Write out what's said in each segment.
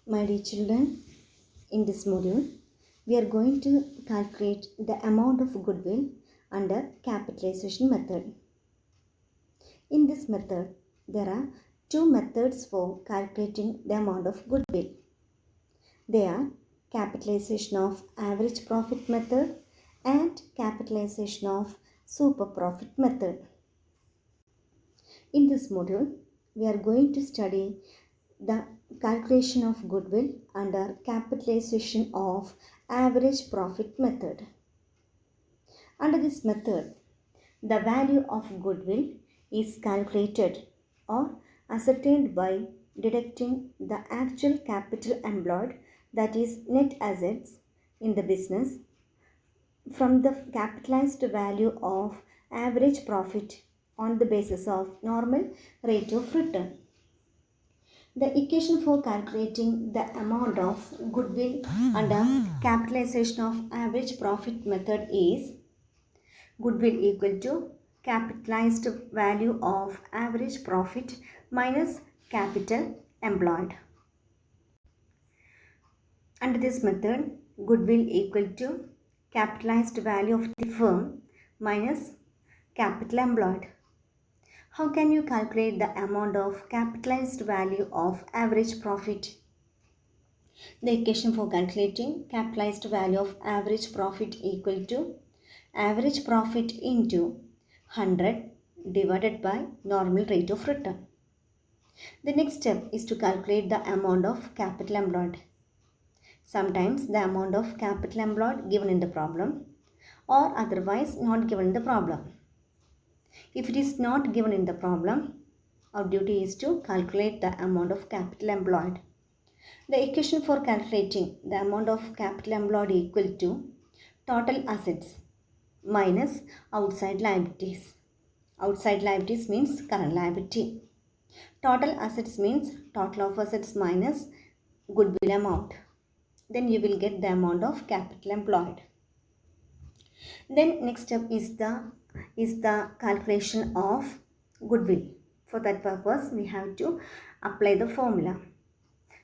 My dear children, in this module, we are going to calculate the amount of goodwill under capitalization method. In this method, there are two methods for calculating the amount of goodwill. They are capitalization of average profit method and capitalization of super profit method. In this module, we are going to study the calculation of goodwill under capitalization of average profit method. Under this method, the value of goodwill is calculated or ascertained by deducting the actual capital employed, that is net assets in the business, from the capitalized value of average profit on the basis of normal rate of return. The equation for calculating the amount of goodwill under capitalization of average profit method is goodwill equal to capitalized value of average profit minus capital employed. Under this method, goodwill equal to capitalized value of the firm minus capital employed. How can you calculate the amount of capitalized value of average profit? The equation for calculating capitalized value of average profit equal to average profit into 100 divided by normal rate of return. The next step is to calculate the amount of capital employed. Sometimes the amount of capital employed given in the problem or otherwise not given in the problem. If it is not given in the problem, our duty is to calculate the amount of capital employed. The equation for calculating the amount of capital employed equal to total assets minus outside liabilities. Outside liabilities means current liability. Total assets means total of assets minus goodwill amount. Then you will get the amount of capital employed. Then next step is the calculation of goodwill. For that purpose, we have to apply the formula.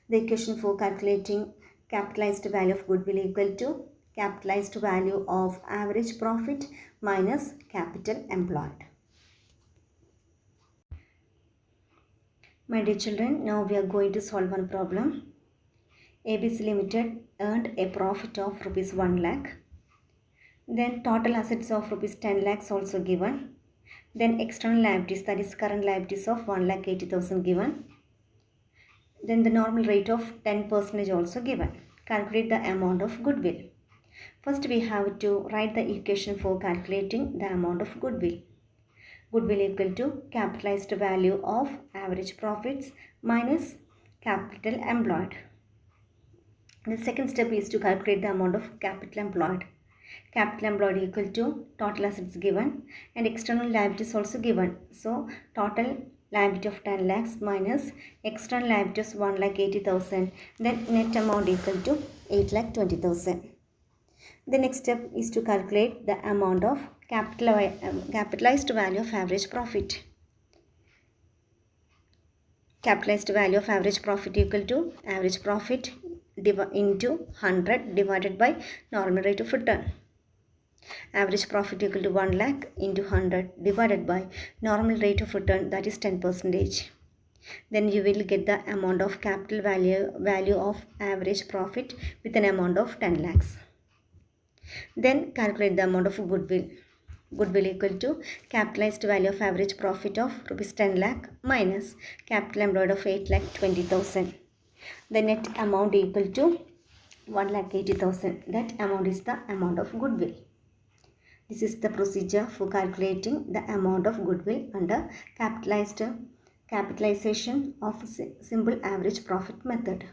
The equation for calculating capitalized value of goodwill equal to capitalized value of average profit minus capital employed. My dear children, now we are going to solve one problem. ABC Limited earned a profit of rupees 1 lakh. Then total assets of rupees 10 lakhs also given. Then external liabilities, that is current liabilities of 1,80,000 given. Then the normal rate of 10% also given. Calculate the amount of goodwill. First we have to write the equation for calculating the amount of goodwill. Goodwill equal to capitalized value of average profits minus capital employed. The second step is to calculate the amount of capital employed. Capital employed equal to total assets given and external liabilities also given. So total liability of 10 lakhs minus external liabilities 1,80,000. Then net amount equal to 8,20,000. The next step is to calculate the amount of capitalized value of average profit. Capitalized value of average profit equal to average profit into 100 divided by normal rate of return. Average profit equal to 1 lakh into 100 divided by normal rate of return, that is 10%. Then you will get the amount of capital value of average profit with an amount of 10 lakhs. Then calculate the amount of goodwill. Goodwill equal to capitalized value of average profit of rupees 10 lakh minus capital employed of 8,20,000. The net amount equal to 1,80,000. That amount is the amount of goodwill. This is the procedure for calculating the amount of goodwill under capitalization of simple average profit method.